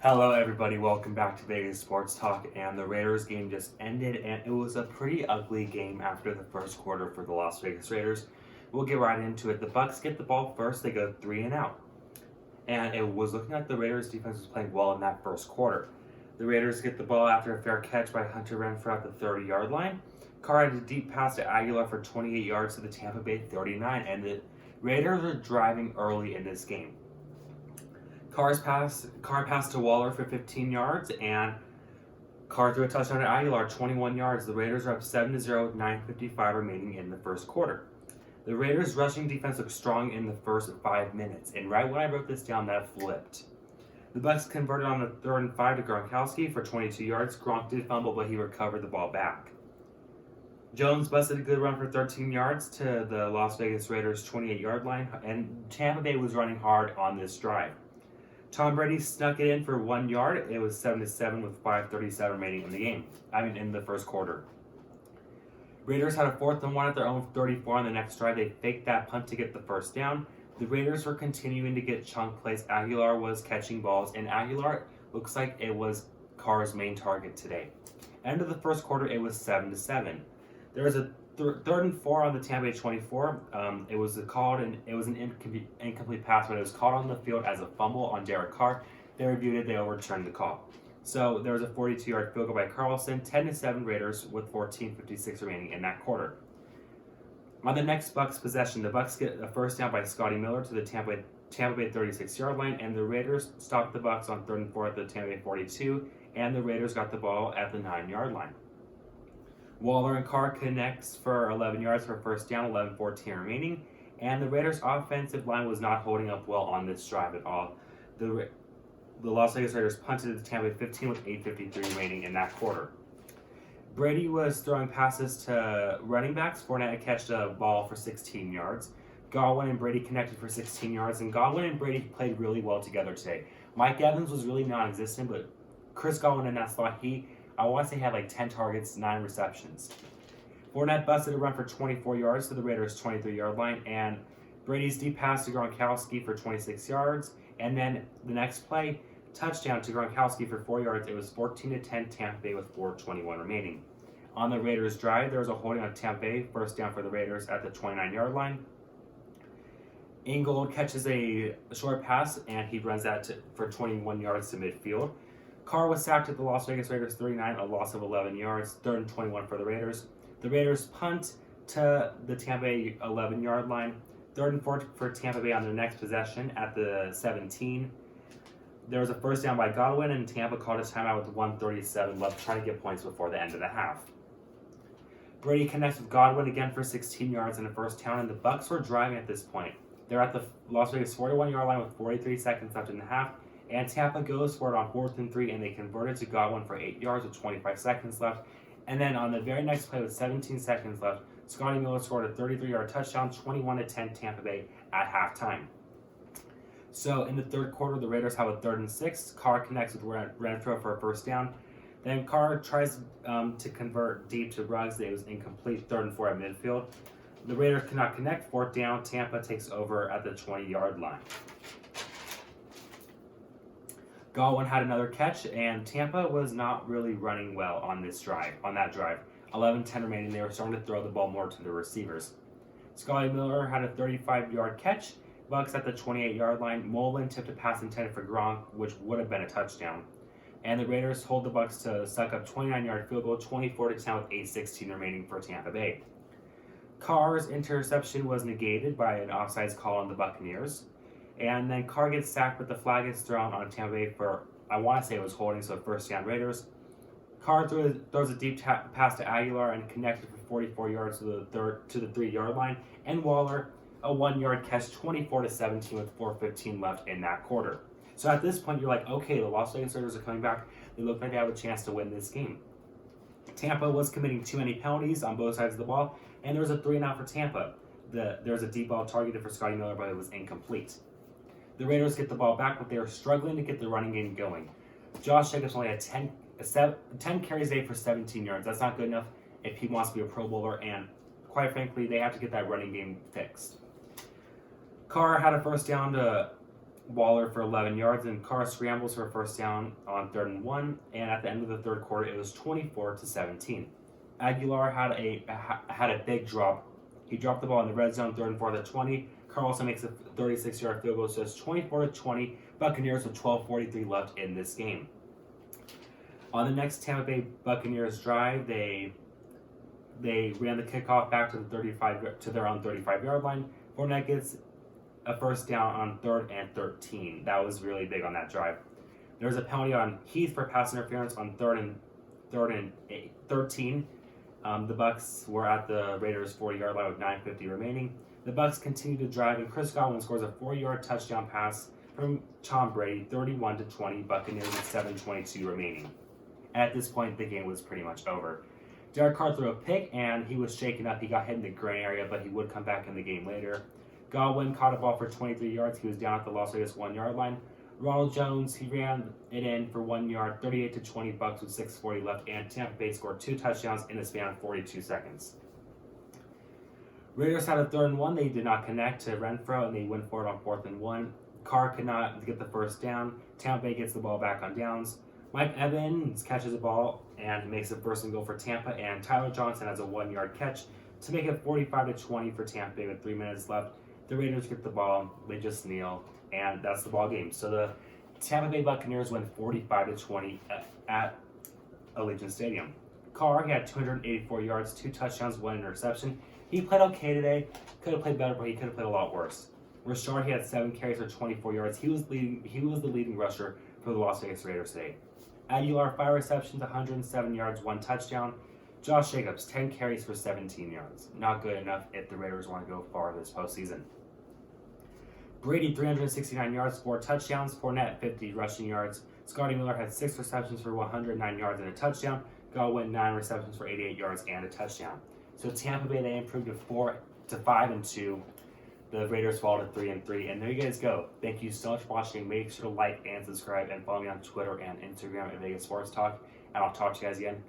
Hello, everybody. Welcome back to Vegas Sports Talk. And the Raiders game just ended, and it was a pretty ugly game after the first quarter for the Las Vegas Raiders. We'll get right into it. The Bucs get the ball first; they go 3-and-out, and it was looking like the Raiders' defense was playing well in that first quarter. The Raiders get the ball after a fair catch by Hunter Renfrow at the 30-yard line. Carr had a deep pass to Agholar for 28 yards to the Tampa Bay 39, and the Raiders are driving early in this game. Carr passed to Waller for 15 yards, and Carr threw a touchdown to Agholar, 21 yards. The Raiders are up 7-0 with 9:55 remaining in the first quarter. The Raiders' rushing defense looked strong in the first 5 minutes, and right when I wrote this down, that flipped. The Bucs converted on a 3rd and 5 to Gronkowski for 22 yards. Gronk did fumble, but he recovered the ball back. Jones busted a good run for 13 yards to the Las Vegas Raiders' 28-yard line, and Tampa Bay was running hard on this drive. Tom Brady snuck it in for 1 yard. It was 7-7 with 5:37 remaining in the game. In the first quarter. Raiders had a 4th and 1 at their own 34 on the next drive. They faked that punt to get the first down. The Raiders were continuing to get chunk plays. Agholar was catching balls, and Agholar looks like it was Carr's main target today. End of the first quarter, it was 7-7. There was a 3rd and 4 on the Tampa Bay 24. It was an incomplete pass, but it was called on the field as a fumble on Derek Carr. They reviewed it. They overturned the call. So there was a 42-yard field goal by Carlson. 10-7 Raiders with 14:56 remaining in that quarter. On the next Bucs possession, the Bucs get a first down by Scotty Miller to the Tampa Bay 36-yard line, and the Raiders stopped the Bucs on 3rd and 4 at the Tampa Bay 42, and the Raiders got the ball at the 9-yard line. Waller and Carr connects for 11 yards for first down, 11:14 remaining, and the Raiders' offensive line was not holding up well on this drive at all. The Las Vegas Raiders punted to the Tampa Bay 15 with 8:53 remaining in that quarter. Brady was throwing passes to running backs. Fournette catched a ball for 16 yards. Godwin and Brady connected for 16 yards, and Godwin and Brady played really well together today. Mike Evans was really non-existent, but Chris Godwin in that slot, I want to say he had like 10 targets, 9 receptions. Fournette busted a run for 24 yards to the Raiders' 23-yard line, and Brady's deep pass to Gronkowski for 26 yards, and then the next play, touchdown to Gronkowski for 4 yards. It was 14-10 Tampa Bay with 4:21 remaining. On the Raiders' drive, there was a holding on Tampa Bay, first down for the Raiders at the 29-yard line. Agholar catches a short pass, and he runs that for 21 yards to midfield. Carr was sacked at the Las Vegas Raiders 39, a loss of 11 yards, 3rd and 21 for the Raiders. The Raiders punt to the Tampa Bay 11-yard line, 3rd and 4 for Tampa Bay on their next possession at the 17. There was a first down by Godwin, and Tampa called a timeout with 1:37 left, trying to get points before the end of the half. Brady connects with Godwin again for 16 yards and a first down, and the Bucs were driving at this point. They're at the Las Vegas 41-yard line with 43 seconds left in the half. And Tampa goes for it on 4th and 3, and they converted to Godwin for 8 yards with 25 seconds left. And then on the very next play with 17 seconds left, Scotty Miller scored a 33-yard touchdown, 21-10 Tampa Bay at halftime. So in the third quarter, the Raiders have a 3rd and 6. Carr connects with Renfrow for a first down. Then Carr tries to convert deep to Ruggs. It was incomplete, 3rd and 4 at midfield. The Raiders cannot connect, 4th down. Tampa takes over at the 20-yard line. Godwin had another catch, and Tampa was not really running well on that drive. 11-10 remaining, they were starting to throw the ball more to the receivers. Scotty Miller had a 35-yard catch. Bucs at the 28-yard line. Mullen tipped a pass intended for Gronk, which would have been a touchdown. And the Raiders hold the Bucs to suck up 29-yard field goal, 24-10 with 8:16 remaining for Tampa Bay. Carr's interception was negated by an offsides call on the Buccaneers. And then Carr gets sacked, but the flag is thrown on Tampa Bay for, I want to say it was holding, so first down Raiders. Carr throws a deep pass to Agholar and connected for 44 yards to the 3-yard line. And Waller, a 1-yard catch, 24-17 with 4:15 left in that quarter. So at this point, you're like, okay, the Las Vegas Raiders are coming back. They look like they have a chance to win this game. Tampa was committing too many penalties on both sides of the ball, and there was a 3-and-out for Tampa. There was a deep ball targeted for Scotty Miller, but it was incomplete. The Raiders get the ball back, but they are struggling to get the running game going. Josh Jacobs only had 10 carries a day for 17 yards. That's not good enough if he wants to be a Pro Bowler, and quite frankly, they have to get that running game fixed. Carr had a first down to Waller for 11 yards, and Carr scrambles for a first down on 3rd and 1. And at the end of the third quarter, it was 24-17. Agholar had a big drop. He dropped the ball in the red zone, 3rd and 4 at 20. Carr also makes a 36-yard field goal, so it's 24-20. Buccaneers with 12:43 left in this game. On the next Tampa Bay Buccaneers drive, they ran the kickoff back to their own 35-yard line. Fournette gets a first down on 3rd and 13. That was really big on that drive. There was a penalty on Heath for pass interference on 3rd and 13. The Bucs were at the Raiders' 40-yard line with 9:50 remaining. The Bucs continue to drive, and Chris Godwin scores a 4-yard touchdown pass from Tom Brady, 31-20. Buccaneers with 7:22 remaining. At this point, the game was pretty much over. Derek Carr threw a pick, and he was shaken up. He got hit in the groin area, but he would come back in the game later. Godwin caught a ball for 23 yards. He was down at the Las Vegas 1-yard line. Ronald Jones, he ran it in for 1 yard, 38-20 Bucs with 6:40 left, and Tampa Bay scored 2 touchdowns in a span of 42 seconds. Raiders had a 3rd and 1. They did not connect to Renfro, and they went for it on 4th and 1. Carr could not get the first down. Tampa Bay gets the ball back on downs. Mike Evans catches the ball and makes a 1st and goal for Tampa, and Tyler Johnson has a 1-yard catch to make it 45-20 for Tampa Bay with 3 minutes left. The Raiders get the ball, they just kneel, and that's the ball game. So the Tampa Bay Buccaneers win 45-20 at Allegiant Stadium. Carr, he had 284 yards, 2 touchdowns, 1 interception. He played okay today. Could have played better, but he could have played a lot worse. Rashard, he had 7 carries for 24 yards. He was the leading rusher for the Las Vegas Raiders today. Agholar, 5 receptions, 107 yards, 1 touchdown. Josh Jacobs, 10 carries for 17 yards. Not good enough if the Raiders want to go far this postseason. Brady, 369 yards, 4 touchdowns. Fournette, 50 rushing yards. Scotty Miller had 6 receptions for 109 yards and a touchdown. Godwin, 9 receptions for 88 yards and a touchdown. So Tampa Bay, they improved to 5-2. The Raiders fall to 3-3. And there you guys go. Thank you so much for watching. Make sure to like and subscribe and follow me on Twitter and Instagram at Vegas Sports Talk. And I'll talk to you guys again